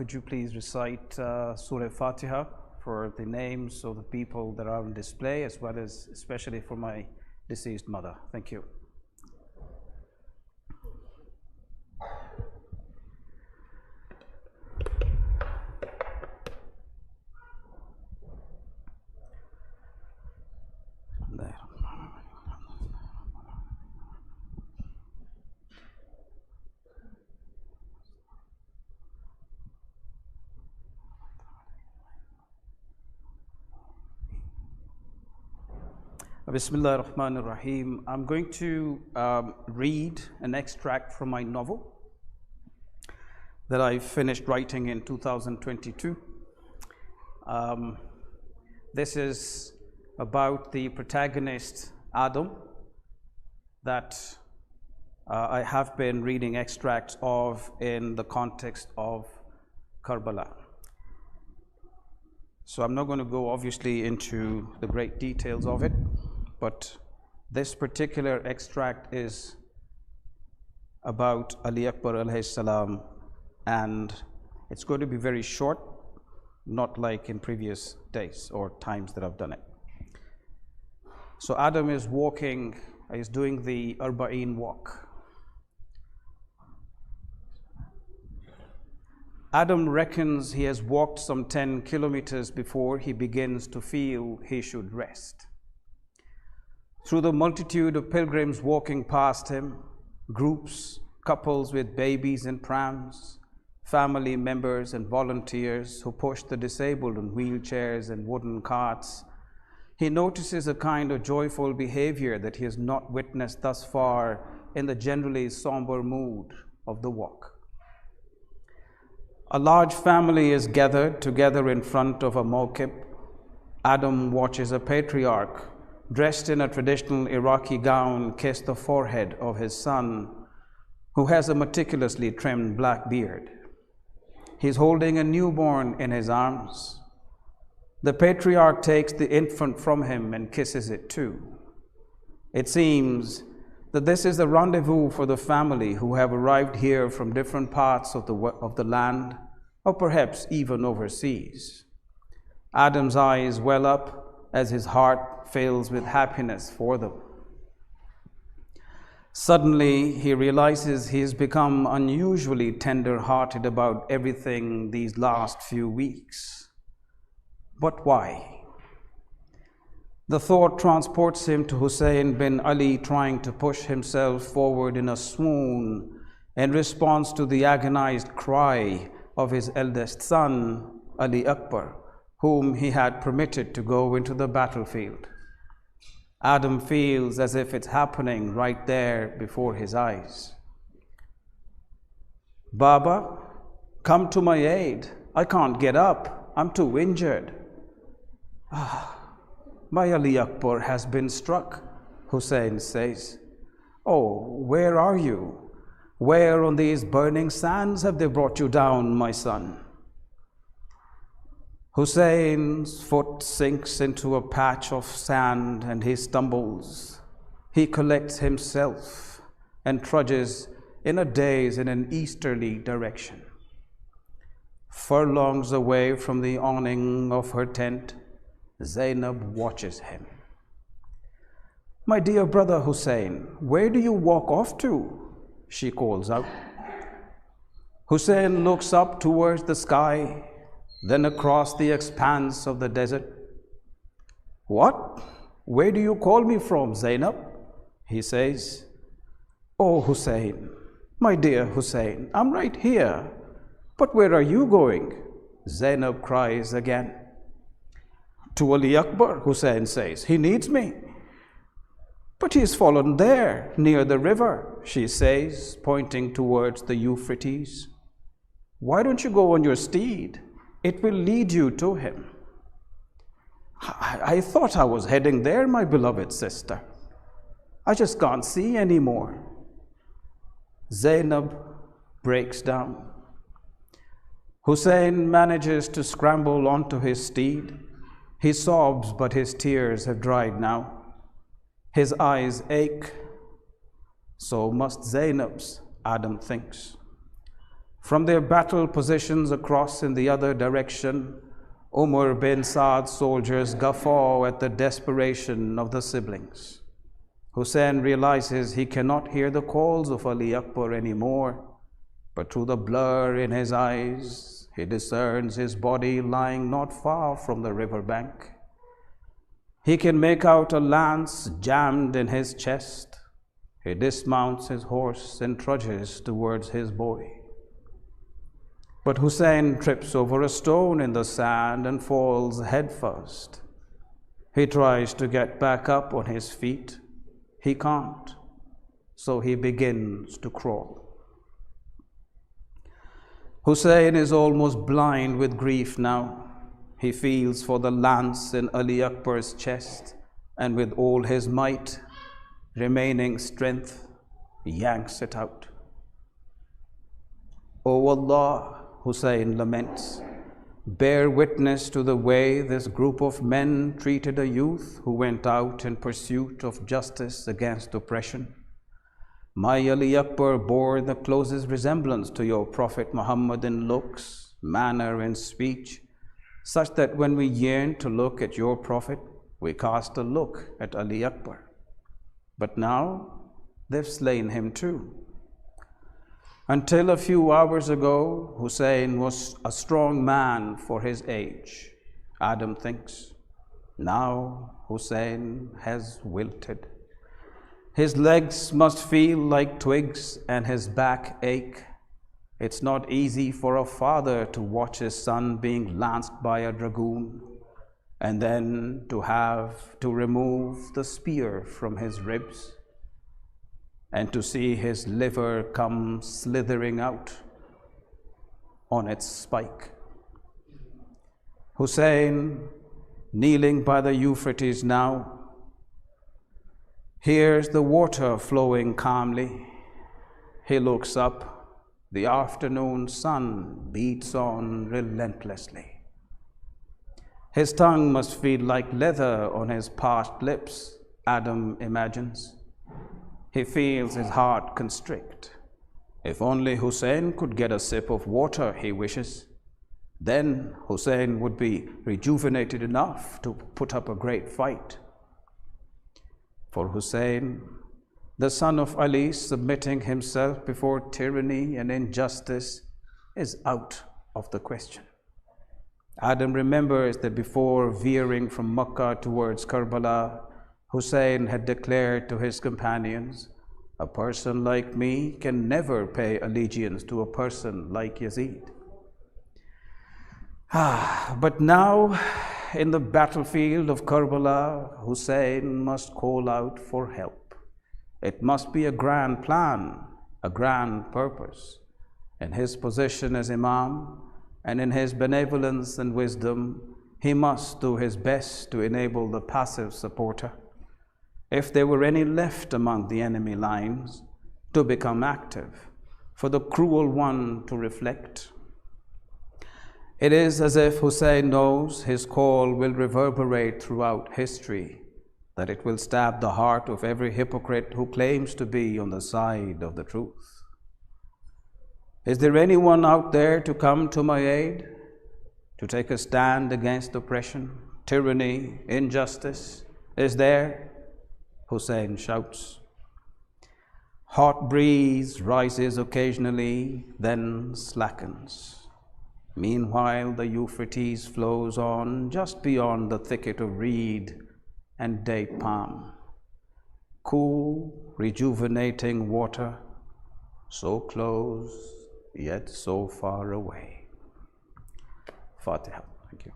Could you please recite Surah Fatiha for the names of the people that are on display, as well as especially for my deceased mother? Thank you. Bismillah ar-Rahman ar-Rahim. I'm going to read an extract from my novel that I finished writing in 2022. This is about the protagonist Adam that I have been reading extracts of in the context of Karbala. So I'm not going to go obviously into the great details of it, but this particular extract is about Ali Akbar alayhi salam, and it's going to be very short, not like in previous days or times that I've done it. So Adam is walking, he's doing the Arba'een walk. Adam reckons he has walked some 10 kilometers before he begins to feel he should rest. Through the multitude of pilgrims walking past him, groups, couples with babies in prams, family members and volunteers who push the disabled in wheelchairs and wooden carts, he notices a kind of joyful behavior that he has not witnessed thus far in the generally somber mood of the walk. A large family is gathered together in front of a mawqib. Adam watches a patriarch dressed in a traditional Iraqi gown kiss the forehead of his son, who has a meticulously trimmed black beard. He's holding a newborn in his arms. The patriarch takes the infant from him and kisses it too. It seems that this is the rendezvous for the family who have arrived here from different parts of the land, or perhaps even overseas. Adam's eyes well up as his heart fills with happiness for them. Suddenly, he realizes he has become unusually tender-hearted about everything these last few weeks. But why? The thought transports him to Hussein bin Ali trying to push himself forward in a swoon in response to the agonized cry of his eldest son, Ali Akbar, whom he had permitted to go into the battlefield. Adam feels as if it's happening right there before his eyes. Baba, come to my aid. I can't get up. I'm too injured. My Ali Akbar has been struck, Hussein says. Oh, where are you? Where on these burning sands have they brought you down, my son? Hussein's foot sinks into a patch of sand and he stumbles. He collects himself and trudges in a daze in an easterly direction. Furlongs away from the awning of her tent, Zainab watches him. My dear brother Hussein, where do you walk off to? She calls out. Hussein looks up towards the sky, then across the expanse of the desert. What? Where do you call me from, Zainab? He says. Oh, Hussein, my dear Hussein, I'm right here. But where are you going? Zainab cries again. To Ali Akbar, Hussein says. He needs me. But he's fallen there, near the river, she says, pointing towards the Euphrates. Why don't you go on your steed? It will lead you to him. I thought I was heading there, my beloved sister. I just can't see anymore. Zainab breaks down. Hussein manages to scramble onto his steed. He sobs, but his tears have dried now. His eyes ache. So must Zainab's, Adam thinks. From their battle positions across in the other direction, Umar bin Saad's soldiers guffaw at the desperation of the siblings. Hussein realizes he cannot hear the calls of Ali Akbar anymore, but through the blur in his eyes, he discerns his body lying not far from the riverbank. He can make out a lance jammed in his chest. He dismounts his horse and trudges towards his boy. But Hussein trips over a stone in the sand and falls headfirst. He tries to get back up on his feet. He can't, so he begins to crawl. Hussein is almost blind with grief now. He feels for the lance in Ali Akbar's chest, and with all his might, remaining strength, yanks it out. O Allah, Hussein laments, bear witness to the way this group of men treated a youth who went out in pursuit of justice against oppression. My Ali Akbar bore the closest resemblance to your Prophet Muhammad in looks, manner, and speech, such that when we yearn to look at your Prophet, we cast a look at Ali Akbar. But now they've slain him too. Until a few hours ago, Hussein was a strong man for his age, Adam thinks. Now Hussein has wilted. His legs must feel like twigs and his back ache. It's not easy for a father to watch his son being lanced by a dragoon and then to have to remove the spear from his ribs and to see his liver come slithering out on its spike. Hussein, kneeling by the Euphrates now, hears the water flowing calmly. He looks up. The afternoon sun beats on relentlessly. His tongue must feel like leather on his parched lips, Adam imagines. He feels his heart constrict. If only Hussein could get a sip of water, he wishes. Then Hussein would be rejuvenated enough to put up a great fight. For Hussein, the son of Ali, submitting himself before tyranny and injustice is out of the question. Adam remembers that before veering from Makkah towards Karbala, Hussein had declared to his companions, "A person like me can never pay allegiance to a person like Yazid." But now, in the battlefield of Karbala, Hussein must call out for help. It must be a grand plan, a grand purpose. In his position as Imam and in his benevolence and wisdom, he must do his best to enable the passive supporter, if there were any left among the enemy lines, to become active, for the cruel one to reflect. It is as if Hussein knows his call will reverberate throughout history, that it will stab the heart of every hypocrite who claims to be on the side of the truth. Is there anyone out there to come to my aid, to take a stand against oppression, tyranny, injustice? Is there? Hussein shouts. Hot breeze rises occasionally, then slackens. Meanwhile, the Euphrates flows on just beyond the thicket of reed and date palm. Cool, rejuvenating water, so close, yet so far away. Fatiha. Thank you.